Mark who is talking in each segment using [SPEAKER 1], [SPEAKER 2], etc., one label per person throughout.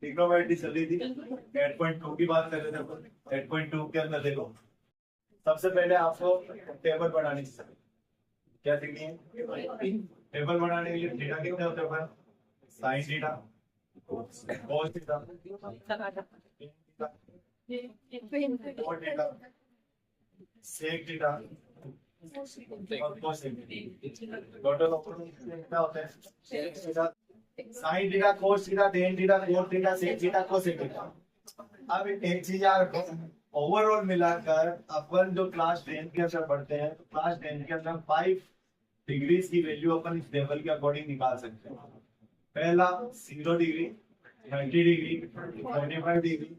[SPEAKER 1] Trigonometry चल रही थी, 8.2 की बात कर रहे थे अपन। 8.2 के अंदर देखो, सबसे पहले आपको टेबल बनानी चाहिए। क्या सीखनी है? टेबल बनाने के लिए थीटा कितने होते हैं अपन? Sine theta, cos theta, cot theta, sec theta और कोसेक थीटा। टोटल कितना होते हैं? Sine theta, cos theta, tan theta, cot theta, sec theta, cosec theta. अब एक चीज याद रखो, ओवरऑल मिलाकर अपन जो क्लास 10 के अंदर पढ़ते हैं, तो क्लास 10 के अंदर 5 डिग्रीज की वैल्यू अपन इस टेबल के अकॉर्डिंग निकाल सकते हैं। पहला 0 degree, 30 degree, 45 degree,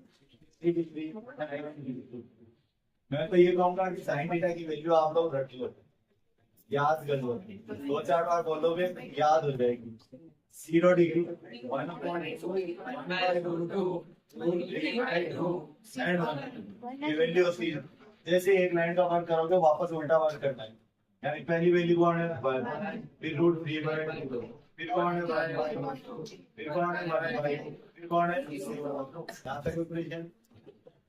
[SPEAKER 1] 60 degree, 90 degree. मैं तो ये कहूंगा कि साइन थीटा की वैल्यू आप लोग रख लो, याद कर लो, 2-4 बार बोलोगे याद हो जाएगी। 0 डिग्री, 1.2 ये वैल्यू होती है। जैसे एक लाइन का वर्क करोगे वापस उल्टा वर्क करना है, यानी पहली वैल्यू कौन है? 1, फिर √3/2, फिर कौन है? 1/2, फिर कौन है? 1/2, फिर कौन है? यहाँ तक इक्वेशन।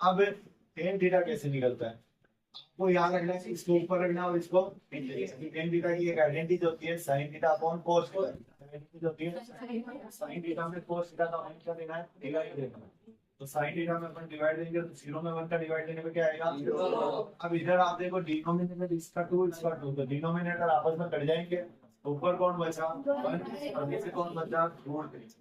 [SPEAKER 1] अब tan थीटा कैसे निकलता है? आपको याद रखना है, इसको ऊपर रखना और इसको नीचे। tan थीटा की एक आइडेंटिटी होती है sin theta upon cos square. Identity होती है sin थीटा में cos थीटा का मान क्या देना है? डिवाइड देना है। तो sin थीटा में अपन डिवाइड देंगे तो 0 में 1 का डिवाइड देने पे क्या आएगा? अब इधर आप देखो डिनोमिनेटर इसका 2 इसका 2, तो डिनोमिनेटर आपस में कट जाएंगे। ऊपर कौन बचा? 1 और नीचे कौन बचा? √3।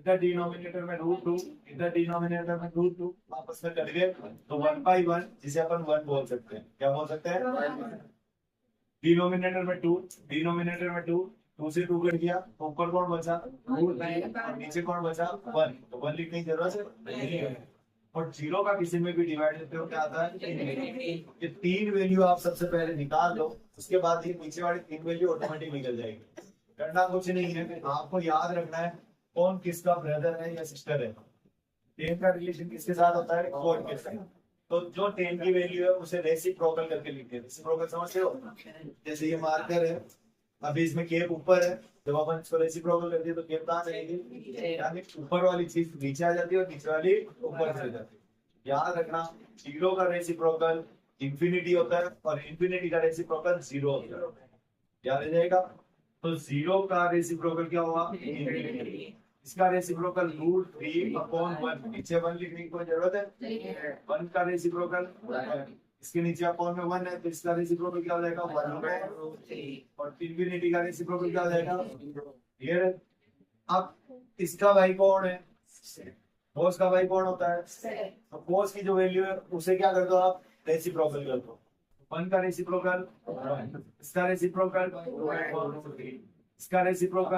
[SPEAKER 1] इधर डिनोमिनेटर में √2, इधर डिनोमिनेटर में √2, आपस में कट गए तो 1/1, जिसे अपन 1 बोल सकते हैं। क्या बोल सकते हैं? डिनोमिनेटर में 2, डिनोमिनेटर में 2, 2 से 2 कट गया तो ऊपर कौन बचा? √3 और नीचे कौन बचा? 1। तो 1 लिखने की जरूरत नहीं है। और 0 का किसी में भी डिवाइड देते हो क्या आता है? ये 3 वैल्यू आप सबसे पहले निकाल दो, उसके बाद ये नीचे वाली 3 वैल्यू ऑटोमेटिक निकल जाएगी। करना कुछ नहीं है, आपको याद रखना है कौन किसका ब्रदर है या सिस्टर है। 10 का रिलेशन किसके साथ होता है? कोड के साथ। तो जो 10 की वैल्यू है उसे रेसिप्रोकल करके लिखते हैं। रेसिप्रोकल समझते हो? जैसे ये मार्कर है, अभी इसमें केप ऊपर है, जब अपन इसको रेसिप्रोकल करते हैं तो केप कहाँ जाएगी? यानी ऊपर वाली चीज नीचे आ जाती है और नीचे वाली ऊपर चली जाती है। याद रखना, 0 का रेसिप्रोकल इंफिनिटी होता है और इंफिनिटी का रेसिप्रोकल 0 होता है। याद रह जाएगा। तो 0 का रेसिप्रोकल क्या होगा? इंफिनिटी। इसका रेसिप्रोकल √3/1, नीचे 1 लिखने की कोई जरूरत है? 1 का रेसिप्रोकल, इसके नीचे अपॉन में 1 है तो इसका रेसिप्रोकल क्या हो जाएगा? 1/3। और इंफिनिटी का रेसिप्रोकल क्या हो जाएगा? ये। अब इसका भाई कौन है? कोस का भाई कौन होता है? तो कोस की जो वैल्यू है उसे क्या कर दो आप? रेसिप्रोकल कर दो। 1 का रेसिप्रोकल 1, इसका रेसिप्रोकल इसका रेसिप्रोकल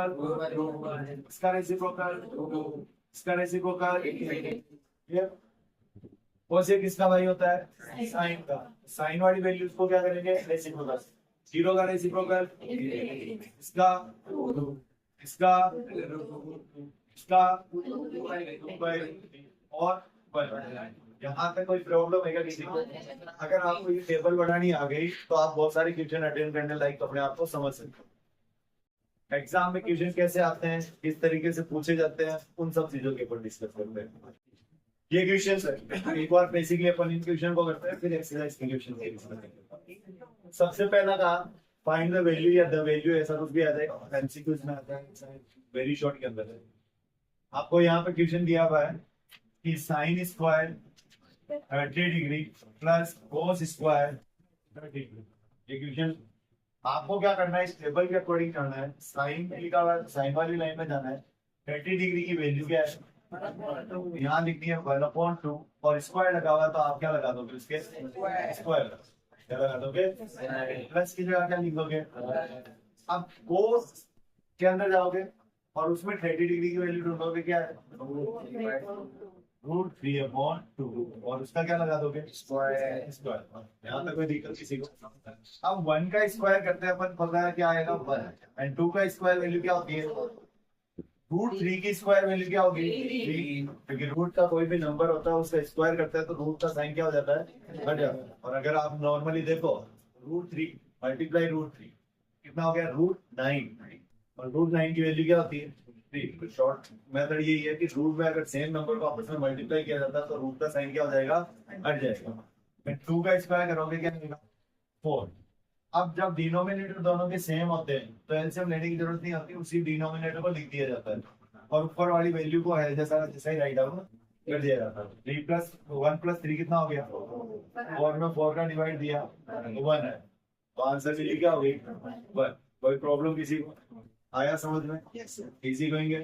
[SPEAKER 1] इसका रेसिप्रोकल इसका रेसिप्रोकल। ये कोसेक किसका भाई होता है? साइन का। साइन वाली वैल्यूज को क्या करेंगे? रेसिप्रोकल। 0 का रेसिप्रोकल इसका इसका इसका और 1। यहाँ तक कोई प्रॉब्लम है क्या किसी को? अगर आपको ये टेबल बनानी आ गई तो आप बहुत सारे क्वेश्चन अटेंड करने लायक अपने आप को समझ सकते हो। एग्जाम में क्वेश्चन कैसे आते हैं, किस तरीके से पूछे जाते हैं, उन सब चीजों के ऊपर डिस्कस करते हैं। ये क्वेश्चन एक बार बेसिकली अपन इन क्वेश्चन को करते हैं, फिर एक्सरसाइज के क्वेश्चन को करते हैं। सबसे पहला कहा फाइंड द वैल्यू या द वैल्यू, ऐसा कुछ भी आ जाएगा एमसीक्यूज में आता है, वेरी शॉर्ट के अंदर है। आपको यहाँ पे क्वेश्चन दिया हुआ है कि sine square 30 degree plus cos square 30 degree. ये क्वेश्चन आपको क्या करना है? इस टेबल के अकॉर्डिंग करना है। साइन लिखा हुआ है, साइन वाली लाइन में जाना है। 30 डिग्री की वैल्यू क्या है? यहाँ लिखनी है 1/2 और स्क्वायर लगा हुआ है तो आप क्या लगा दोगे? उसके स्क्वायर क्या लगा दोगे? प्लस की जगह क्या लिख दोगे? अब कोस के अंदर जाओगे और उसमें 30 डिग्री की वैल्यू ढूंढोगे, क्या है? √3/2 और उसका क्या लगा दोगे? स्क्वायर। यहाँ तक कोई दिक्कत किसी को? अब 1 का स्क्वायर करते हैं अपन, पता है क्या आएगा? 1। एंड 2 का स्क्वायर वैल्यू क्या होती है? √3 की स्क्वायर वैल्यू क्या होगी? 3। क्योंकि रूट का कोई भी नंबर होता है उसका स्क्वायर करता है तो रूट का साइन क्या हो जाता है? घट जाता है। और अगर आप नॉर्मली देखो √3 मल्टीप्लाई √3 कितना हो गया? √9। और √9 की वैल्यू क्या होती है? शॉर्ट मेथड यही है कि रूट में अगर सेम नंबर को आपस में मल्टीप्लाई किया जाता है तो रूट का साइन क्या हो जाएगा, हट जाएगा। फिर 2 का स्क्वायर करोगे क्या मिलेगा, 4। अब जब डिनोमिनेटर दोनों के सेम होते हैं तो एलसीएम लेने की जरूरत नहीं होती, उसी डिनोमिनेटर को लिख दिया जाता है और ऊपर वाली वैल्यू को है जैसा जैसा ही राइट डाउन कर दिया जाता है। 3 प्लस 1 प्लस 3 कितना हो गया, और में 4 का डिवाइड दिया 1 है, तो आंसर के लिए क्या हो गई 1। कोई प्रॉब्लम किसी को आया समझ में, इजी कहेंगे।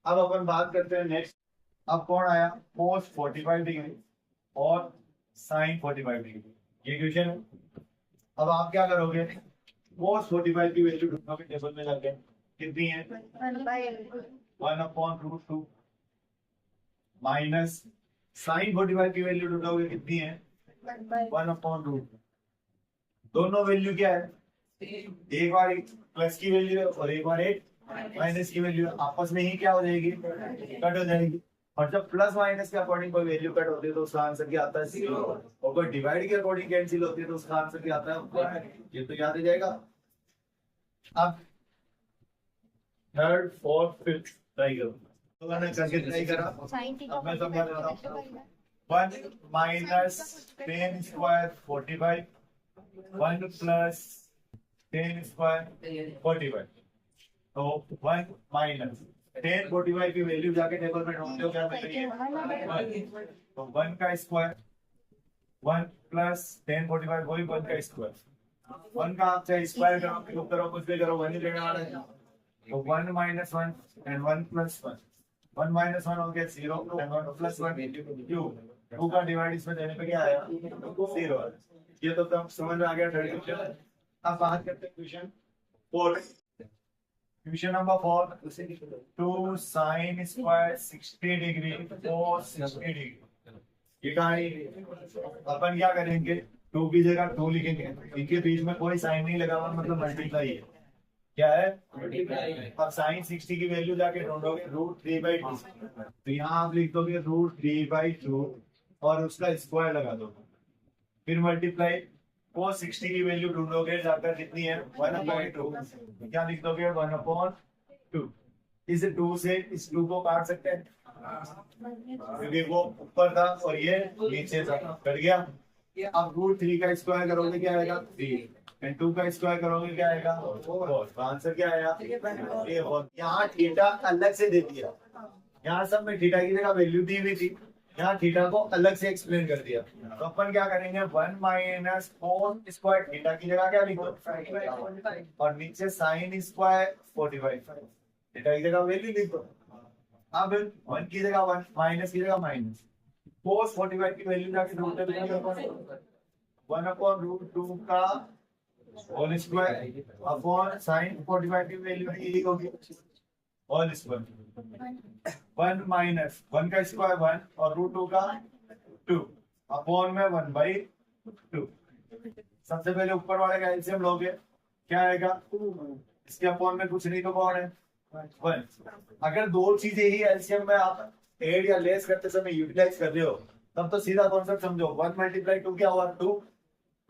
[SPEAKER 1] अब अपन बात करते हैं नेक्स्ट। अब कौन आया, cos 45 डिग्री और sin 45 डिग्री, ये क्वेश्चन है। अब आप क्या करोगे, cos 45 की वैल्यू ढूंढोगे टेबल में जाके, कितनी है 1/√2 माइनस sin 45 की वैल्यू ढूंढोगे कितनी है 1/√2। दोनों वैल्यू क्या है, एक बार प्लस की वैल्यू है और एक बार एक माइनस की वैल्यू है, आपस में ही क्या हो जाएगी, कट हो जाएगी। और जब प्लस माइनस के अकॉर्डिंग कोई वैल्यू कट होती है तो उसका आंसर क्या आता है 0, और कोई डिवाइड के अकॉर्डिंग कैंसिल होती है तो उसका आंसर क्या आता है 1। ये तो याद आ जाएगा। अब थर्ड फोर्थ फिफ्थ ट्राई करो, तो मैंने करके ट्राई करा, अब मैं समझा देता हूं। 1 minus tan square 45, 1 plus tan square 45, तो 1 माइनस tan 45 की वैल्यू जाके टेबल में ढूंढते हो क्या मिलेगी, तो 1 का स्क्वायर 1 प्लस tan 45 वही 1 का स्क्वायर, 1 का आप चाहे स्क्वायर करो क्यूब करो कुछ भी करो 1 ही लेने वाला है, तो 1 माइनस 1 एंड 1 प्लस 1, 1 माइनस 1 हो गया 0 एंड 1 प्लस 1 क्यूब, 2 का डिवाइड इसमें देने पे क्या आया 0। ये तो तब समझ में आ गया थर्ड क्वेश्चन। अब बात करते हैं question 4। Question number 4, 2 sin square 60 degree cos 60 degree, ये कहानी अपन क्या करेंगे 2 की जगह 2 लिखेंगे, इनके बीच में कोई साइन नहीं लगा हुआ मतलब मल्टीप्लाई है, क्या है अब sin 60 की वैल्यू जाके ढूंढोगे √3/2, तो यहाँ आप लिख दोगे √3/2 और उसका स्क्वायर लगा दो, फिर मल्टीप्लाई cos 60 की वैल्यू ढूंढोगे जाकर कितनी है 1/2, क्या लिख दोगे 1/2। इस 2 से इस 2 को काट सकते हैं क्योंकि वो ऊपर था और ये नीचे था, कट गया। अब √3 का स्क्वायर करोगे क्या आएगा 3, एंड 2 का स्क्वायर करोगे क्या आएगा 4, तो आंसर क्या आया ये। और यहाँ थीटा अलग से दे दिया, यहाँ सब में थीटा की जगह वैल्यू दी हुई थी, यहाँ थीटा को अलग से एक्सप्लेन कर दिया, तो अपन क्या करेंगे 1 माइनस cos स्क्वायर थीटा की जगह क्या लिखो और नीचे sin स्क्वायर 45, थीटा की जगह वैल्यू लिखो। अब 1 की जगह 1 माइनस की जगह माइनस, cos 45 की वैल्यू जाके ढूंढते हैं 1/√2 का होल स्क्वायर अपॉन sin 45 की वैल्यू यही होगी होल स्क्वायर, 1 माइनस 1 का स्क्वायर 1 और √2 का 2 अपॉन में 1/2। सबसे पहले ऊपर वाले का एलसीएम लोगे क्या आएगा, इसके अपॉन में कुछ नहीं तो कौन है 1। अगर दो चीजें ही एलसीएम में आप ऐड या लेस करते समय यूटिलाइज कर रहे हो तब तो सीधा कॉन्सेप्ट समझो, 1 मल्टीप्लाई 2 क्या हुआ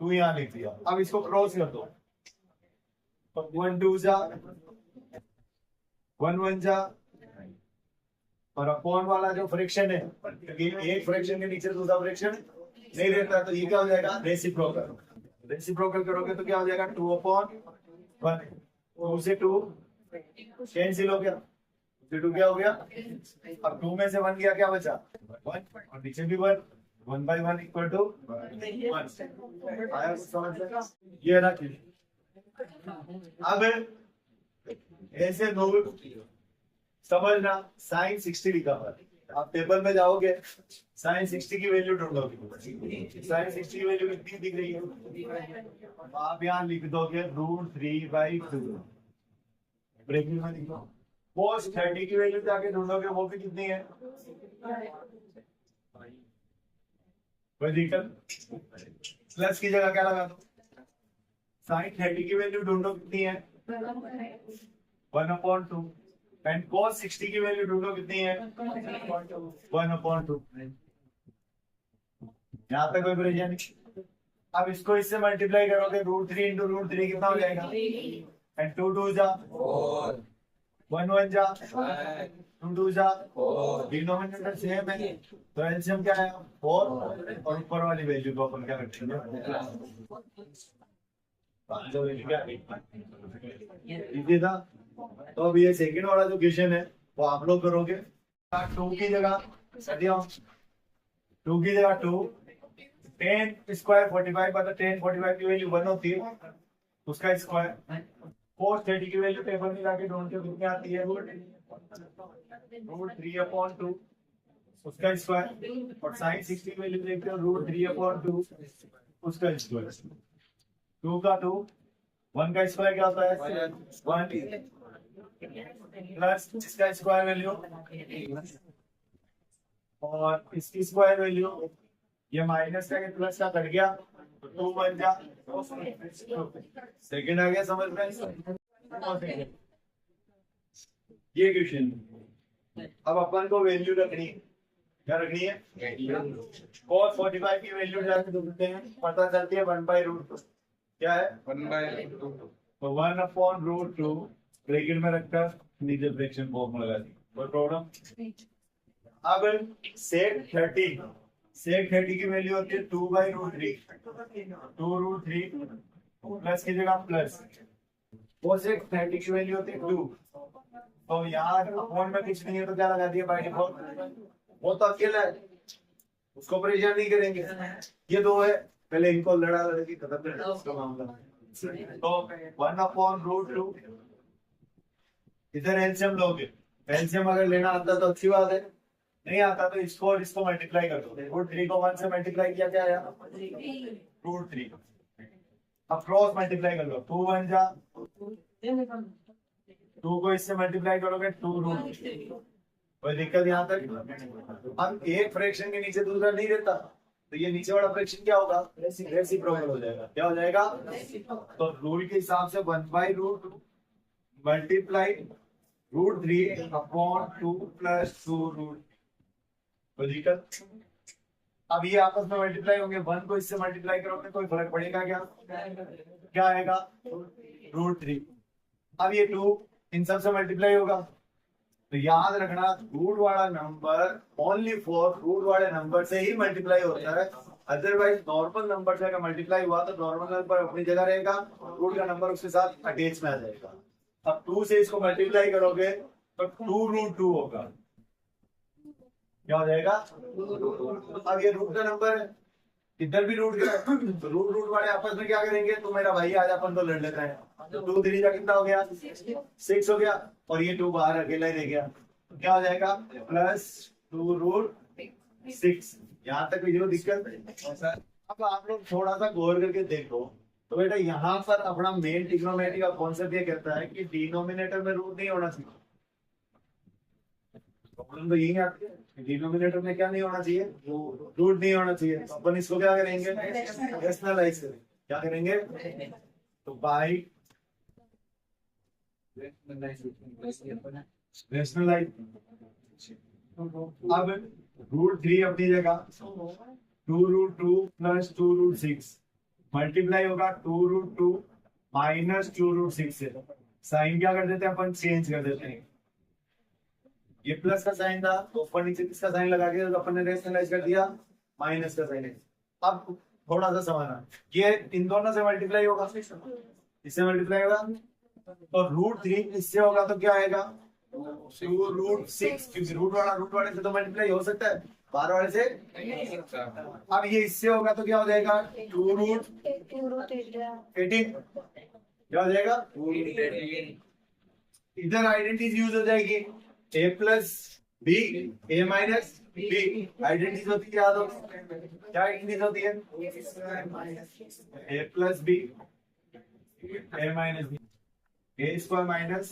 [SPEAKER 1] 2 यहाँ लिख दिया। अब इसको क्रॉस कर दो, 1 2 जा 1 1 जा, और अपॉन वाला जो फ्रैक्शन है क्योंकि एक फ्रैक्शन के नीचे दूसरा फ्रैक्शन नहीं रहता तो ये क्या हो जाएगा रेसिप्रोकल, रेसिप्रोकल करोगे तो क्या हो जाएगा 2/1, 2 से 2 कैंसिल हो गया, 2 क्या हो गया, अब 2 में से 1 गया क्या बचा 1 और नीचे भी 1, 1/1 इक्वल टू 1। आया कुछ समझ में, ये ना कि अब ऐसे नोट समझना sin 60 लिखा हुआ है, आप टेबल में जाओगे sin 60 की वैल्यू ढूंढोगे, sin 60 की वैल्यू कितनी दिख रही है, आप यहाँ लिख दोगे √3/2 ब्रेकिंग में लिख दो। cos 30 की वैल्यू जाके ढूंढोगे वो भी कितनी है वर्टिकल, प्लस की जगह क्या लगा दो, sin 30 की वैल्यू ढूंढो कितनी है 1/2 एंड cos 60 की वैल्यू ढूंढो कितनी है 1/2। यहाँ पे कोई परेशानी नहीं। अब इसको इससे मल्टीप्लाई करोगे √3 × √3 कितना हो जाएगा, एंड 2 2 जा वन वन जा, टू टू जा, डिनोमिनेटर सेम है तो एलसीएम क्या है 4 और ऊपर वाली वैल्यू को अपन क्या रखेंगे इजी था। तो अब ये सेकंड वाला जो क्वेश्चन है वो आप लोग करोगे। 2 की जगह 2 की जगह 2 10 स्क्वायर 45 मतलब 10 45 की वैल्यू 1 होती है उसका स्क्वायर 430 की वैल्यू टेबल में जाके ढूंढ के कितनी आती है रूट 3/2 उसका स्क्वायर और sin 60 की वैल्यू देखते हो रूट 3/2 उसका स्क्वायर 2 का 2 1 का स्क्वायर क्या होता है 1 प्लस इसका स्क्वायर वैल्यू और इसकी स्क्वायर वैल्यू ये माइनस का प्लस का कट गया तो 2 बन जा सेकंड आ गया समझ में। ये क्वेश्चन अब अपन को वैल्यू रखनी क्या रखनी है cos 45 की वैल्यू जाके ढूंढते हैं पता चलती है 1/√2 क्या है 1/√2 तो 1/√2 ब्रैकेट में रखकर नीचे फ्रैक्शन फॉर्म लगा दी कोई प्रॉब्लम। अब sec 30 की वैल्यू होती है 2/√3 2√3 प्लस की जगह प्लस cosec 30 की वैल्यू होती है 2 तो यहाँ अपॉन में कुछ नहीं है तो क्या लगा दिया बाय डिफॉल्ट वो तो अकेला है उसको परेशान नहीं करेंगे ये दो है पहले इनको लड़ा लड़की खत्म कर इसका मामला तो 1/√2 इधर एलसीएम लोगे एलसीएम अगर लेना आता तो अच्छी बात है नहीं आता तो इसको और इसको मल्टीप्लाई कर दो √3 को 1 से मल्टीप्लाई किया क्या आया √3 अब क्रॉस मल्टीप्लाई कर लो 2 1 जा 2 को इससे मल्टीप्लाई करोगे 2√3 कोई दिक्कत यहाँ तक। अब एक फ्रैक्शन के नीचे दूसरा नहीं रहता तो ये नीचे वाला फ्रैक्शन क्या होगा रेसिप्रोकल हो जाएगा क्या हो जाएगा तो रूल के हिसाब से 1/√2 मल्टीप्लाई √3/2 प्लस 2√3 कोई दिक्कत। अब ये आपस में मल्टीप्लाई होंगे 1 को इससे मल्टीप्लाई करोगे कोई फर्क पड़ेगा क्या क्या आएगा √3 अब ये 2 इन सब से मल्टीप्लाई होगा तो याद रखना रूट वाला नंबर ओनली फॉर रूट वाले नंबर से ही मल्टीप्लाई होता है अदरवाइज नॉर्मल नंबर से अगर मल्टीप्लाई हुआ तो नॉर्मल नंबर अपनी जगह रहेगा रूट का नंबर उसके साथ अटैच में आ जाएगा। अब 2 से इसको मल्टीप्लाई करोगे तो 2√2 होगा क्या हो जाएगा अब ये रूट का नंबर है इधर भी रूट का तो रूट वाले आपस में क्या करेंगे तो मेरा भाई आज अपन तो लड़ लेते हैं तो 2 3 का कितना हो गया 6 हो गया और ये 2 बाहर अकेला ही रह गया तो क्या हो जाएगा प्लस 2√6 यहाँ तक जो दिक्कत। अब आप लोग थोड़ा सा गौर करके देखो तो बेटा यहाँ पर अपना मेन ट्रिग्नोमेट्री का कॉन्सेप्ट ये कहता है कि डिनोमिनेटर में रूट नहीं होना चाहिए प्रॉब्लम तो यही है आपके डिनोमिनेटर में क्या नहीं होना चाहिए रूट नहीं होना चाहिए तो अपन इसको क्या करेंगे रैशनलाइज करेंगे क्या करेंगे तो बाय रैशनलाइज अब √3 अपनी जगह 2√2 प्लस 2√6 मल्टीप्लाई होगा 2√2 माइनस 2√6 से साइन क्या कर देते हैं अपन चेंज कर देते हैं ये प्लस का साइन था तो ऊपर नीचे किसका साइन लगा के तो अपन ने रैशनलाइज कर दिया माइनस का साइन। अब थोड़ा सा समझना ये इन दोनों से मल्टीप्लाई होगा इससे मल्टीप्लाई होगा तो √3 इससे होगा तो क्या आएगा 2√6 क्योंकि रूट वाले से तो मल्टीप्लाई हो सकता है बाहर वाले से अब ये इससे होगा तो क्या हो जाएगा 2√18 क्या हो जाएगा इधर आइडेंटिटी यूज हो जाएगी a plus b a minus b identity होती है याद हो क्या आइडेंटिटी होती है a plus b a minus b a square minus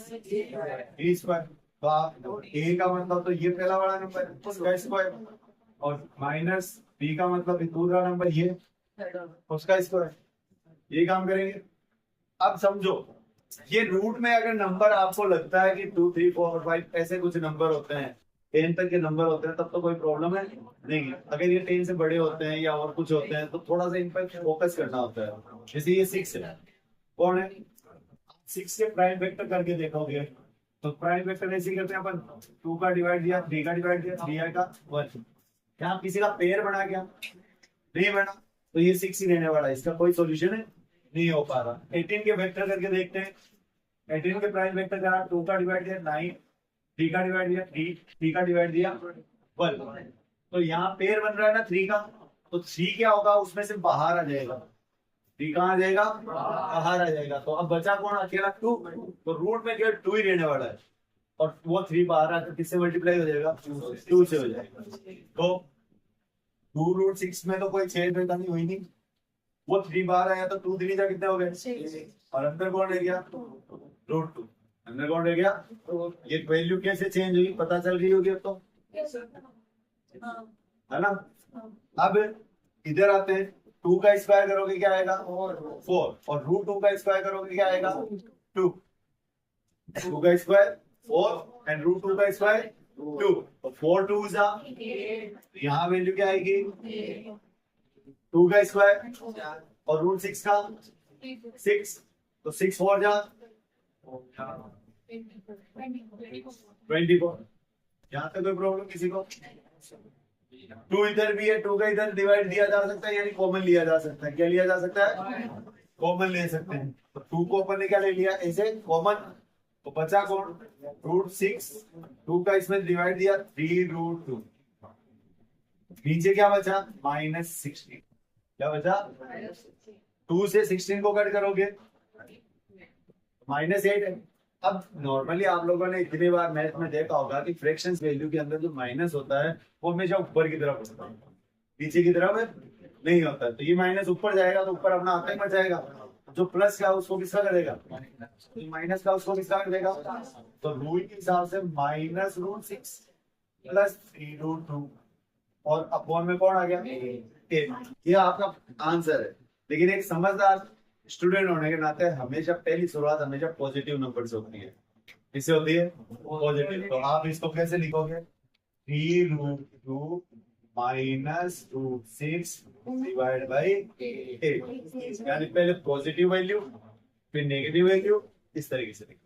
[SPEAKER 1] b square तो आप a का मतलब तो ये पहला वाला नंबर उसका स्क्वायर और माइनस b का मतलब दूसरा नंबर ये उसका स्क्वायर ये काम करेंगे। अब समझो ये रूट में अगर नंबर आपको लगता है कि 2 3 4 5 ऐसे कुछ नंबर होते हैं 10 तक के नंबर होते हैं तब तो कोई प्रॉब्लम है नहीं। अगर ये 10 से बड़े होते हैं या और कुछ होते हैं तो थोड़ा सा इन पर फोकस करना होता है। जैसे ये 6 है कौन है 6 के प्राइम वेक्टर करके देखोगे तो प्राइम वेक्टर ऐसे करते हैं अपन, 2 का डिवाइड दिया, 3 का डिवाइड दिया, 3 का 1, यहाँ किसी का पेयर बना क्या, नहीं बना, तो ये 6 ही रहने वाला है, इसका कोई सॉल्यूशन है नहीं हो पा रहा। 18 के वेक्टर करके देखते हैं, 18 के प्राइम वेक्टर क्या, 2 का डिवाइड दिया 9, 3 का डिवाइड दिया 3 का डिवाइड दिया 1, तो यहाँ पेयर बन रहा है ना 3 का, तो 3 क्या होगा, उसमें से बाहर आ जाएगा, 3 कहाँ आ जाएगा, बाहर आ जाएगा, तो अब बचा कौन, अकेला 2, तो रूट में केवल 2 ही रहने वाला है, और वो 3 बाहर आकर किससे मल्टीप्लाई हो जाएगा, 2 से हो जाएगा। तो 2 रूट 6 में तो कोई छेद रहता नहीं, हुई नहीं, वो 3 बाहर आया तो 2 3 जा कितने हो गए, और अंदर कौन रह गया, रूट 2, अंदर कौन रह गया, ये वैल्यू कैसे चेंज हुई पता चल रही होगी अब तो, है ना। अब इधर आते हैं, 2 का स्क्वायर करोगे क्या आएगा, 4, और रूट 2 का स्क्वायर करोगे क्या आएगा, 2, 2 का स्क्वायर 4 एंड रूट 2 का स्क्वायर 2, तो 4 2 जा, यहाँ वैल्यू क्या आएगी, 2 का स्क्वायर और रूट 6 का 6, तो 6 4 जा 24, यहाँ पे कोई प्रॉब्लम किसी को, 2 इधर भी है, 2 का इधर डिवाइड दिया जा सकता है, यानी कॉमन लिया जा सकता है, क्या लिया जा सकता है, कॉमन ले सकते हैं, तो 2 को अपन ने क्या ले लिया ऐसे कॉमन, तो बचा कौन, रूट 6, 2 का इसमें डिवाइड दिया 3 रूट 2, नीचे क्या बचा -16, क्या बचा, 2 से 16 को कट करोगे -8 है। अब नॉर्मली आप लोगों ने इतनी बार मैथ में देखा होगा कि फ्रैक्शंस वैल्यू के अंदर जो माइनस होता है वो हमेशा ऊपर की तरफ होता है, पीछे की तरफ नहीं होता है, तो ये माइनस ऊपर जाएगा तो ऊपर अपना आता ही मच जाएगा, जो प्लस का उसको किसका करेगा, माइनस का उसको किसका कर देगा, तो रूल के हिसाब से -√6 प्लस 3√2 और अपॉन में कौन आ गया 8, ये आपका आंसर है। लेकिन एक समझदार स्टूडेंट होने के नाते हमेशा पहली शुरुआत हमेशा पॉजिटिव नंबर से होती है, किससे होती है, पॉजिटिव, तो आप इसको कैसे लिखोगे, 3√2 -√6 डिवाइड बाई 8, यानी पहले पॉजिटिव वैल्यू फिर नेगेटिव वैल्यू, इस तरीके से लिखो।